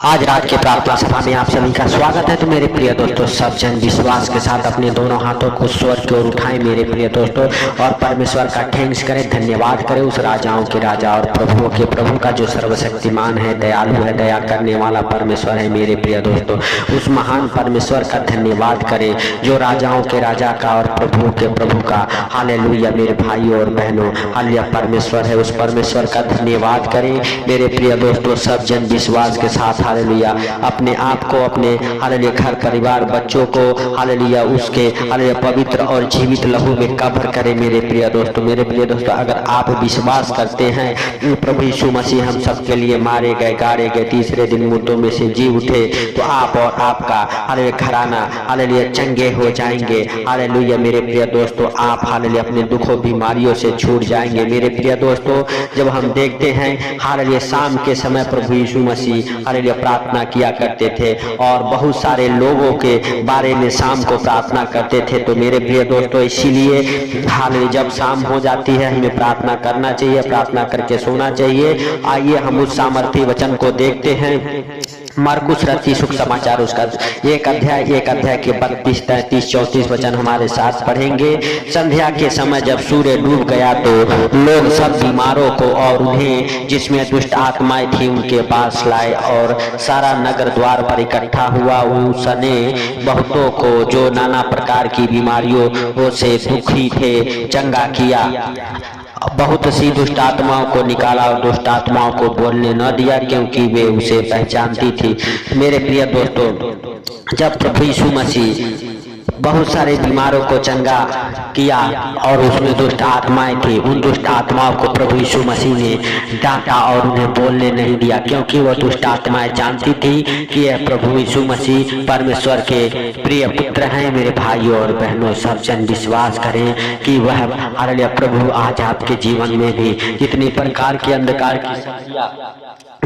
आज रात के प्रार्थना सभा में आप सभी का स्वागत है। तो मेरे प्रिय दोस्तों, सब जन विश्वास के साथ अपने दोनों हाथों को स्वर की ओर उठाएं मेरे प्रिय दोस्तों, और परमेश्वर का थैंक्स करें, धन्यवाद करें उस राजाओं के राजा और प्रभुओं के प्रभु का जो सर्वशक्तिमान है, दयालु है, दया करने वाला परमेश्वर है। मेरे प्रिय दोस्तों, उस महान परमेश्वर का धन्यवाद करें जो राजाओं के राजा का और प्रभुओं के प्रभु का। हालेलुया मेरे भाइयों और बहनों, हालेलुया परमेश्वर है, उस परमेश्वर का धन्यवाद करें मेरे प्रिय दोस्तों। सब जन विश्वास के साथ हालेलुया अपने आप को, अपने हालेलुया घर परिवार बच्चों को हालेलुया उसके हालेलुया पवित्र और जीवित लहू में कवर करें मेरे प्रिय दोस्तों। मेरे प्रिय दोस्तों, अगर आप विश्वास करते हैं प्रभु यीशु मसीह हम सबके लिए मारे गए, गाड़े गए, तीसरे दिन मुर्दों में से जी उठे, तो आप और आपका हालेलुया घराना हालेलुया चंगे हो जाएंगे। हालेलुया मेरे प्रिय दोस्तों, आप हालेलुया अपने दुखों बीमारियों से छूट जाएंगे। मेरे प्रिय दोस्तों, जब हम देखते हैं हालेलुया शाम के समय प्रभु यीशु मसीह हालेलुया प्रार्थना किया करते थे और बहुत सारे लोगों के बारे में शाम को प्रार्थना करते थे। तो मेरे प्रिय दोस्तों, इसीलिए हालेलुया जब शाम हो जाती है हमें प्रार्थना करना चाहिए, प्रार्थना करके सोना चाहिए। आइए हम उस सामर्थी वचन को देखते हैं। मरकुस रची सुख समाचार उसका एक अध्याय के 32, 33, 34 वचन हमारे साथ पढ़ेंगे। संध्या के समय जब सूर्य डूब गया तो लोग सब बीमारों को और उन्हें जिसमें दुष्ट आत्माएं थी उनके पास लाए, और सारा नगर द्वार पर इकट्ठा हुआ। उसने बहुतों को जो नाना प्रकार की बीमारियों से दुखी थे चंगा किया, बहुत सी दुष्ट आत्माओं को निकाला और दुष्ट आत्माओं को बोलने न दिया, क्योंकि वे उसे पहचानती थी। मेरे प्रिय दोस्तों, जब प्रभु यीशु मसीह बहुत सारे बीमारों को चंगा किया और उसमें दुष्ट आत्माएं थी, उन दुष्ट आत्माओं को प्रभु यीशु मसीह ने डांटा और उन्हें बोलने नहीं दिया, क्योंकि वह दुष्ट आत्माएं जानती थी कि यह प्रभु यीशु मसीह परमेश्वर के प्रिय पुत्र हैं। मेरे भाइयों और बहनों, सब जन विश्वास करें कि वह हालेलुया प्रभु आज आपके जीवन में भी जितनी प्रकार की अंधकार की शक्तियां,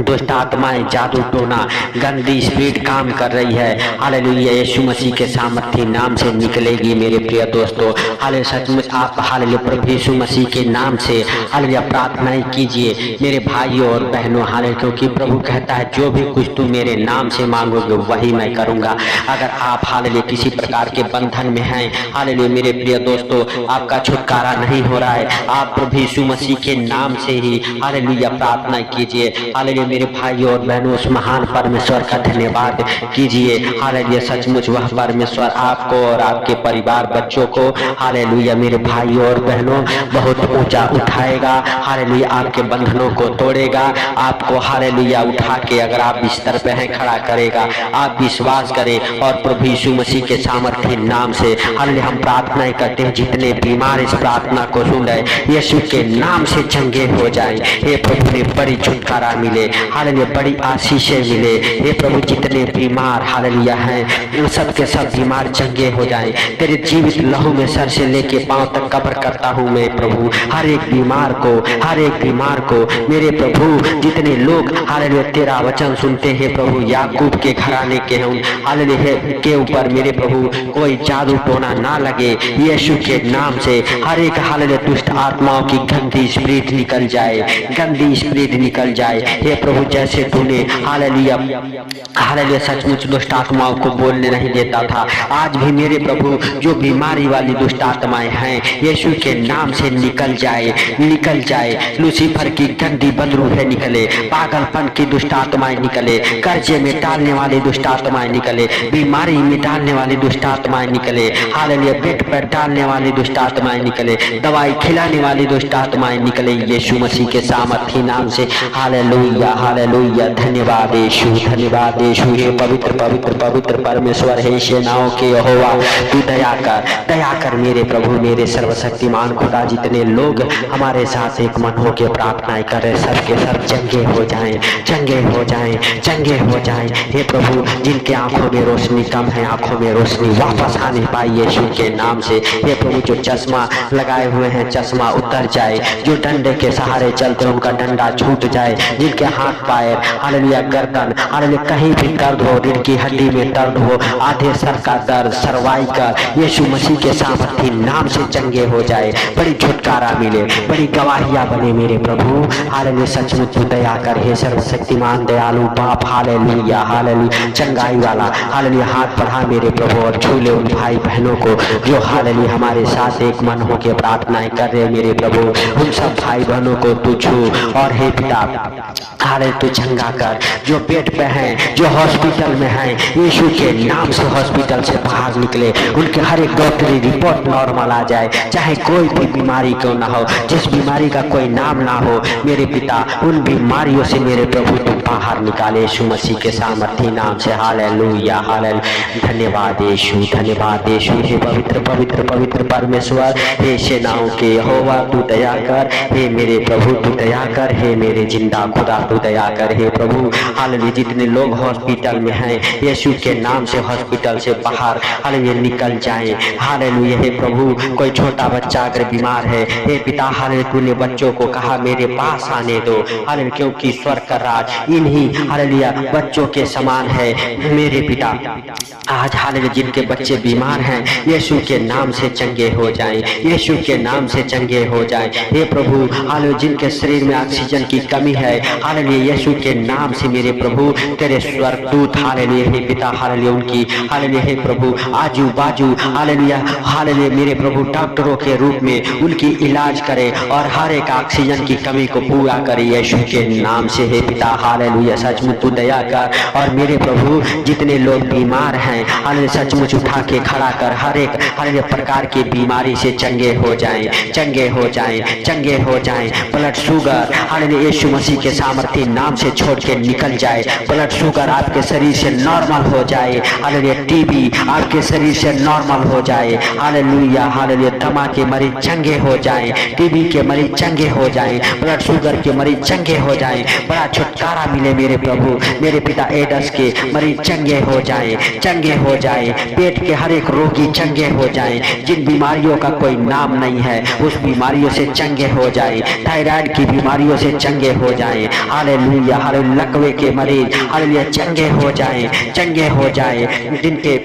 दुष्ट आत्माएं, जादू टोना, गंदी स्पिरिट काम कर रही है, हालेलुया यीशु मसीह के सामर्थ्य नाम से निकलेगी। मेरे प्रिय दोस्तों, हालेलुया सचमुच आप हालेलुया प्रभु यीशु मसीह के नाम से हालेलुया प्रार्थनाएं कीजिए मेरे भाइयों और बहनों। हालेलुया, क्योंकि प्रभु कहता है जो भी कुछ तुम मेरे नाम से मांगोगे वही मैं करूंगा। अगर आप हालेलुया किसी प्रकार के बंधन में हैं, हालेलुया मेरे प्रिय दोस्तों आपका छुटकारा नहीं हो रहा है, आप प्रभु यीशु मसीह के नाम से ही हालेलुया प्रार्थना कीजिए। हालेलुया मेरे भाइयों और बहनों, उस महान परमेश्वर का धन्यवाद कीजिए। हालेलुया सचमुच वह परमेश्वर आपको और आपके परिवार बच्चों को हालेलुया मेरे भाइयों और बहनों बहुत ऊंचा उठाएगा। हालेलुया आपके बंधनों को तोड़ेगा, आपको हालेलुया उठा के अगर आप बिस्तर पे हैं खड़ा करेगा। आप विश्वास करें और प्रभु यीशु मसीह के सामर्थ्य नाम से हालेलुया हम प्रार्थनाएं करते हैं। जितने बीमार इस प्रार्थना को सुन रहे यीशु के नाम से चंगे हो जाए। हे प्रभु ने बड़ी छुटकारा मिले, हालेलुया बड़ी आशीषें मिले। हे प्रभु जितने बीमार हालेलुया हैं सब के सब बीमार चंगे हो जाएं। तेरे जीवित लहू में सर से लेके पांव तक कवर करता हूँ मैं प्रभु हर एक बीमार को, हर एक बीमार को। मेरे प्रभु जितने लोग हालेलुया तेरा वचन सुनते हैं प्रभु, याकूब के घराने के हैं, हालेलुया के ऊपर मेरे प्रभु कोई जादू टोना ना लगे यीशु के नाम से। हर एक हालेलुया दुष्ट आत्माओं की गंदी स्पिरिट निकल जाए, गंदी स्पिरिट निकल जाए। हे प्रभु जैसे तूने हालेलुया हालेलुया सचमुच दुष्ट आत्माओं को बोलने नहीं देता था, आज भी मेरे प्रभु जो बीमारी वाली दुष्ट आत्माएं हैं यीशु के नाम से निकल जाए, निकल जाए। लूसीफर की गंदी बदरूहें निकले, पागलपन की दुष्ट आत्माएं निकले, कर्जे में डालने वाली दुष्ट आत्माएं निकले, बीमारी में डालने वाली दुष्ट आत्माएं निकले, हालेलुया पेट पर डालने वाली दुष्ट आत्माएं निकले, दवाई खिलाने वाली दुष्ट आत्माएं निकले यीशु मसीह के सामर्थ्य नाम से। हालेलुया हालेलुया, धन्यवाद यीशु, धन्यवाद यीशु। हे पवित्र पवित्र पवित्र परमेश्वर, हे सेनाओं के यहोवा, तू दया कर मेरे प्रभु, मेरे सर्वशक्तिमान खुदा। जितने लोग हमारे साथ एक मन हो के प्रार्थनाएं कर रहे सबके सब चंगे हो जाएं, चंगे हो जाएं, चंगे हो जाएं। हे प्रभु जिनके आंखों में रोशनी कम है, आंखों में रोशनी वापस आने पाई यीशु के नाम से। हे प्रभु जो चश्मा लगाए हुए हैं चश्मा उतर जाए, जो डंडे के सहारे चलते उनका डंडा छूट जाए, जिनके हाथ हाथ पैर, हालेलुया गर्दन, हालेलुया कहीं भी दर्द हो, रीढ़ की हड्डी में दर्द हो, आधे सर का दर्द, सर्वाइकल, यीशु मसीह के सामर्थी नाम से चंगे हो जाए, बड़ी छुटकारा मिले, बड़ी गवाहियां बने मेरे प्रभु। हालेलुया सचमुच तू दया कर हे सर्वशक्तिमान दयालु बाप। हालेलुया हालेलुया चंगाई वाला, हालेलुया हाथ बढ़ा मेरे प्रभु और छू ले उन भाई बहनों को जो हालेलुया हमारे साथ एक मन होकर प्रार्थनाएं कर रहे मेरे प्रभु। उन सब भाई बहनों को तू छू और हे पिता हालेलुया तू चंगा कर, जो बेड पे हैं, जो हॉस्पिटल में हैं, यीशु के नाम से हॉस्पिटल से बाहर निकले, उनके हर एक डॉक्टरी रिपोर्ट नॉर्मल आ जाए, चाहे कोई भी बीमारी क्यों ना हो, जिस बीमारी का कोई नाम ना हो मेरे पिता, उन बीमारियों से मेरे प्रभु तू बाहर निकाले यीशु मसीह के सामर्थी नाम से। हालेलुया हालेलुया धन्यवाद यीशु, धन्यवाद यीशु। हे पवित्र पवित्र पवित्र परमेश्वर, हे सेनाओं के यहोवा तू दया कर, हे मेरे प्रभु तू दया कर, हे मेरे जिंदा खुदा तू दया कर हे प्रभु। हालेलुया जितने लोग हॉस्पिटल में हैं यीशु के नाम से हॉस्पिटल से बाहर हालेलुया निकल जाएं। हालेलुया हे प्रभु, कोई छोटा बच्चा अगर बीमार है हे पिता हालेलुया तूने बच्चों को कहा मेरे पास आने दो, हालेलुया क्योंकि स्वर्ग का राज इन्हीं हालेलुया बच्चों के समान है मेरे पिता। आज हालेलुया जिनके बच्चे बीमार हैं यीशु के नाम से चंगे हो जाएं, यीशु के नाम से चंगे हो जाएं हे प्रभु। हालेलुया जिनके शरीर में ऑक्सीजन की कमी है हालेलुया यीशु के नाम से मेरे प्रभु तेरे स्वर्गदूत हालेलुया हे पिता हालेलुया उनकी हालेलुया हे प्रभु आजू बाजू हालेलुया हालेलुया मेरे प्रभु डॉक्टरों के रूप में उनकी इलाज करे और हर एक ऑक्सीजन की कमी को पूरा करे यीशु के नाम से हे पिता हालेलुया। सचमुच तू दया कर और मेरे प्रभु जितने लोग बीमार हैं हालेलुया सचमुच उठा के खड़ा कर, हर एक हालेलुया प्रकार की बीमारी से चंगे हो जाएं, चंगे हो जाएं, चंगे हो जाएं। ब्लड शुगर हालेलुया यीशु मसीह के सामर्थी नाम से छोड़ के निकल जाए, ब्लड शुगर आपके शरीर से नॉर्मल हो जाए हालेलुया। टीबी आपके शरीर से नॉर्मल हो जाए हालेलुया हालेलुया। दमा के मरीज चंगे हो जाएं, टीबी के मरीज चंगे हो जाएं, ब्लड शुगर के मरीज चंगे हो जाएं, बड़ा छुटकारा मिले मेरे प्रभु मेरे पिता। एड्स के मरीज चंगे हो जाएं, चंगे हो जाएं, पेट के हर एक रोगी चंगे हो जाएं, जिन बीमारियों का कोई नाम नहीं है उस बीमारियों से चंगे हो जाएं, थायराइड की बीमारियों से चंगे हो जाएं हालेलुया हालेलुया। लकवे के मरीज हालेलुया चंगे हो जाएं, चंगे हो जाएं, जिनके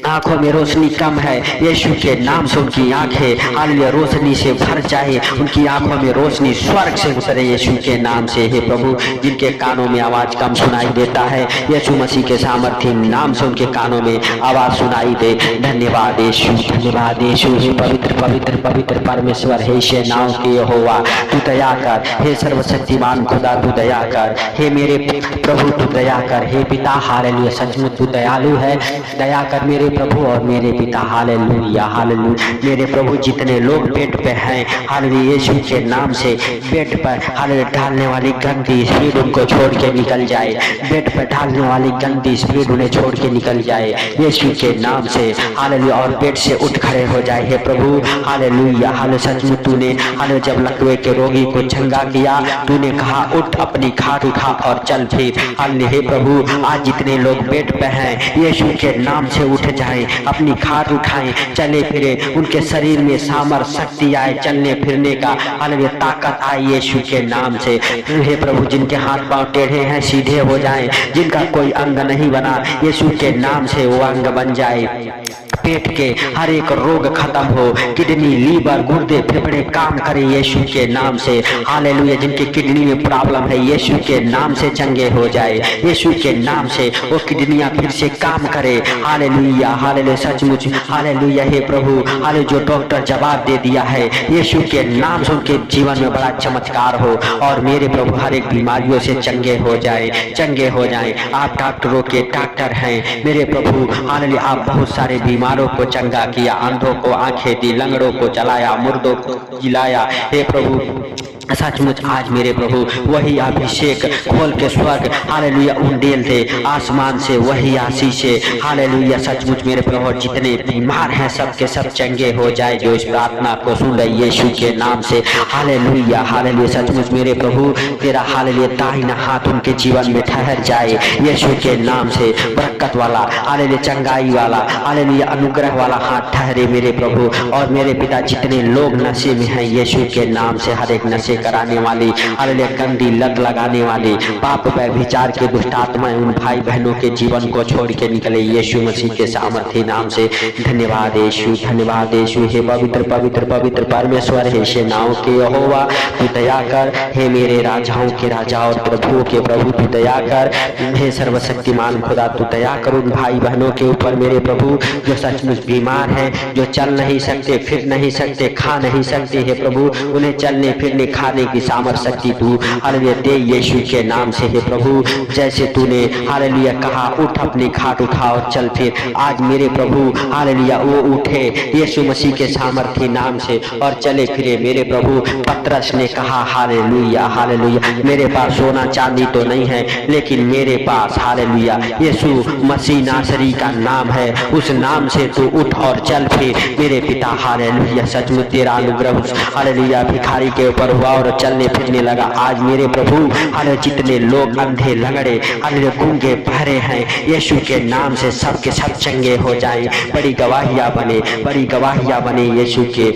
आंखों में रोशनी कम है यीशु के नाम से उनकी आंखें हालेलुया रोशनी से भर जाए, उनकी आंखों में रोशनी स्वर्ग से उतरे यीशु के नाम से हे प्रभु। जिनके कानों में आवाज कम सुनाई देता है यीशु मसीह के सामर्थी नाम से उनके कानों में आवाज सुनाई दे। धन्यवाद यीशु, धन्यवाद यीशु। हे पवित्र पवित्र पवित्र परमेश्वर, हे सेनाओं के यहोवा तू दया कर, हे सर्वशक्तिमान खुदा तू दया कर, हे मेरे प्रभु तू दया कर हे पिता हालेलुया। सचमुच तू दयालु है, दया कर मेरे प्रभु और मेरे पिता हालेलुया हालेलुया। मेरे प्रभु जितने लोग बेड पे हैं हालेलुया यीशु के नाम से बेड पर हालेलुया ढालने वाली गंदी स्पीड उनको छोड़ के निकल जाए, बेड पर ढालने वाली गंदी स्पीड उन्हें छोड़ के निकल जाए यीशु के नाम से हालेलुया। और बेड से उठ खड़े हो जाए हे प्रभु हालेलुया हालेलुया। सचमुच तूने हालेलुया जब लकवे के रोगी को चंगा किया तूने कहा उठ अपनी खाट उठा और चल फिर हालेलुया। हे प्रभु आज जितने लोग बेड पे हैं यीशु के नाम से उठ जाएं, अपनी खाट उठाएं, चले फिरे, उनके शरीर में सामर्थ शक्ति आए, चलने फिरने का हालेलुया ताकत आए यीशु के नाम से हे प्रभु। जिनके हाथ पांव टेढ़े हैं सीधे हो जाएं, जिनका कोई अंग नहीं बना यीशु के नाम से वो अंग बन जाए, पेट के हर एक रोग खत्म हो, किडनी लीवर गुर्दे फेफड़े काम करे यीशु के नाम से हालेलुया। जिनके किडनी में प्रॉब्लम है यीशु के नाम से चंगे हो जाए, यीशु के नाम से वो किडनियां फिर से काम करे हालेलुया हालेलुया। सचमुच हालेलुया हे प्रभु हालेलुया। जो डॉक्टर जवाब दे दिया है यीशु के नाम से उनके जीवन में बड़ा चमत्कार हो और मेरे प्रभु हर एक बीमारियों से चंगे हो जाए, चंगे हो जाए। आप डॉक्टरों के डॉक्टर हैं मेरे प्रभु हालेलुया। आप बहुत सारे बीमारों को चंगा किया, अंधों को आंखें दी, लंगड़ों को चलाया, मुर्दों को जिलाया हे प्रभु। सचमुच आज मेरे प्रभु वही अभिषेक खोल के स्वर्ग हालेलुया उंडेल दे आसमान से, वही आशीष से हालेलुया। सचमुच मेरे प्रभु जितने बीमार हैं सबके सब चंगे हो जाए जो इस प्रार्थना को सुन रहे यीशु के नाम से हालेलुया हालेलुया। सचमुच मेरे प्रभु तेरा हालेलुया दाहिना हाथ उनके जीवन में ठहर जाए यीशु के नाम से, बरकत वाला हालेलुया चंगाई वाला हालेलुया अनुग्रह वाला हाथ ठहरे मेरे प्रभु। और मेरे पिता जितने लोग नशे में हैं यीशु के नाम से हर एक नशे नशे कराने वाली, हालेलुया गंदी लत लगाने वाली, पाप व्यभिचार के दुष्ट आत्माएं उन भाई बहनों के जीवन को छोड़ के निकले यीशु मसीह के सामर्थ्य नाम से। धन्यवाद यीशु, धन्यवाद यीशु। हे पवित्र पवित्र पवित्र परमेश्वर, हे सेनाओं के यहोवा तू दया कर। हे मेरे राजाओं के राजा और प्रभुओं के प्रभु तू दया कर। हे सर्वशक्तिमान खुदा तू दया कर उन भाई बहनों के ऊपर मेरे प्रभु जो सचमुच बीमार हैं, जो चल नहीं सकते, फिर नहीं सकते, खा नहीं सकते। हे प्रभु उन्हें चलने फिरने खाने की सामर्थ शक्ति तू हालेलुया दे यीशु के नाम से। हे प्रभु जैसे तूने हालेलुया कहा उठ अपनी खाट उठा और चल फिर, आज मेरे प्रभु हालेलुया वो उठे यीशु मसीह के सामर्थ्य नाम से और चले फिरे मेरे प्रभु। पतरस ने कहा हालेलुया हालेलुया, मेरे पास सोना चांदी तो नहीं है, लेकिन मेरे पास हालेलुया यीशु मसीह नासरी का नाम है, उस नाम से तू उठ और चल फिर मेरे पिता। हालेलुया सचमुच तेरा अनुग्रह हालेलुया भिखारी के ऊपर हुआ और चलने फिरने लगा। आज मेरे प्रभु हालेलुया जितने लोग अंधे लंगड़े हालेलुया गूंगे बहरे हैं यीशु के नाम से सबके सब चंगे हो जाएं, बड़ी गवाहियां बने, बड़ी गवाहियां बने यीशु के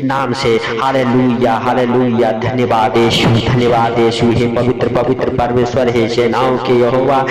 नाम से। हालेलुया हालेलुया, धन्यवाद यीशु, धन्यवाद यीशु। हे पवित्र पवित्र परमेश्वर, हे सेनाओं के यहोवा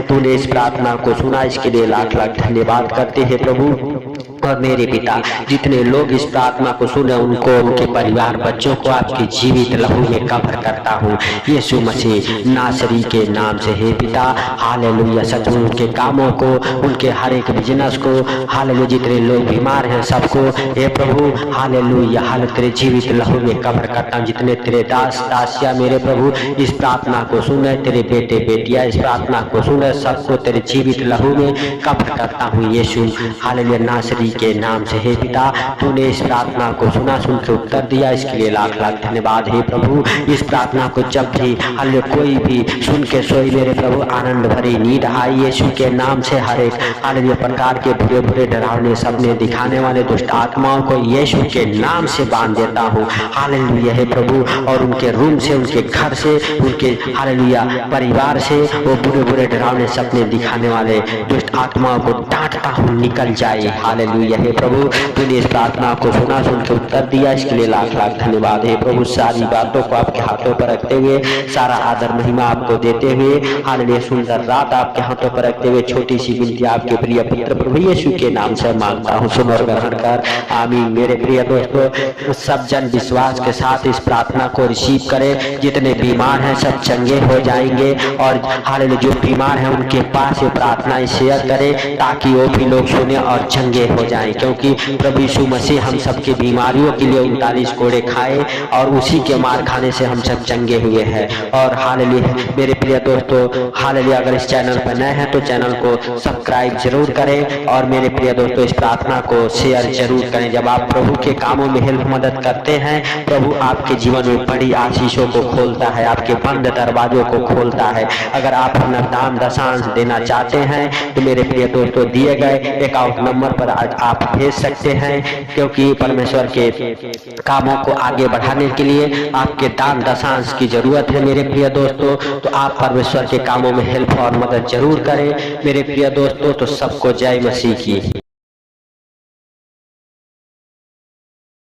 तूने इस प्रार्थना को सुना, इसके लिए लाख लाख धन्यवाद करते हैं प्रभु। और मेरे पिता जितने लोग इस प्रार्थना को सुने उनको, उनके परिवार बच्चों को आपके जीवित लहू में कवर करता हूँ यीशु मसीह नासरी के नाम से। हे पिता हालेलुया सचमुच उनके कामों को, उनके हर एक बिजनेस को हालेलुया, जितने लोग बीमार हैं सबको हे प्रभु हालेलुया हालेलुया तेरे जीवित लहू में कवर करता हूँ। जितने तेरे दास दासिया मेरे प्रभु इस प्रार्थना को सुने, तेरे बेटे बेटियां इस प्रार्थना को सुने, सबको तेरे जीवित लहू में कवर करता हूँ यीशु हालेलुया नासरी के नाम से। हे पिता तूने इस प्रार्थना को सुना, सुन के उत्तर दिया, इसके लिए लाख लाख धन्यवाद। हे प्रभु इस प्रार्थना को जब भी हालेलुया कोई भी सुन के सोई मेरे प्रभु आनंद भरी नींद आई यीशु के नाम से। हर एक हालेलुया प्रकार के बुरे बुरे डरावने सपने दिखाने वाले दुष्ट आत्माओं को यीशु के नाम से बांध देता हूँ हालेलुया हे प्रभु। और उनके रूम से, उनके घर से, उनके हालेलुया परिवार से वो बुरे बुरे डरावने सपने दिखाने वाले दुष्ट आत्माओं को डांटता हूँ, निकल जाए हालेलुया हे प्रभु। तूने इस प्रार्थना को सुना, सुन के उत्तर दिया, इसके लिए लाख लाख धन्यवाद। हे प्रभु सारी बातों को आपके हाथों पर रखते हुए, सारा आदर महिमा आपको देते हुए हालेलुया सुंदर रात आपके हाथों पर रखते हुए छोटी सी विनती आपके प्रिय पुत्र प्रभु यीशु के नाम से मांगता हूँ, सुन और ग्रहण कर, आमीन। मेरे प्रिय दोस्तों सब जन विश्वास के साथ इस प्रार्थना को रिसीव करें। जितने बीमार हैं सब चंगे हो जाएंगे और हालेलुया जो बीमार हैं उनके पास ये प्रार्थनाएं शेयर करें ताकि वो भी लोग सुने और चंगे हो जाएं, क्योंकि प्रभु यीशु मसीह हम सबकी बीमारियों के लिए 39 कोड़े खाए और उसी के मार खाने से हम सब चंगे हुए हैं। और हालेलुया मेरे प्रिय दोस्तों हालेलुया अगर इस चैनल पर नए हैं तो चैनल को सब्सक्राइब जरूर करें और मेरे प्रिय दोस्तों इस प्रार्थना को शेयर जरूर करें। जब आप प्रभु के कामों में हेल्प मदद करते हैं प्रभु आपके जीवन में बड़ी आशीषों को खोलता है, आपके बंद दरवाजों को खोलता है। अगर आप अपना दान दशांश देना चाहते हैं तो मेरे प्रिय दोस्तों दिए गए अकाउंट नंबर पर आज आप भेज सकते हैं, क्योंकि परमेश्वर के कामों को आगे बढ़ाने के लिए आपके दान दशांश की जरूरत है मेरे प्रिय दोस्तों। तो आप परमेश्वर के कामों में हेल्प और मदद जरूर करें मेरे प्रिय दोस्तों। तो सबको जय मसीह की।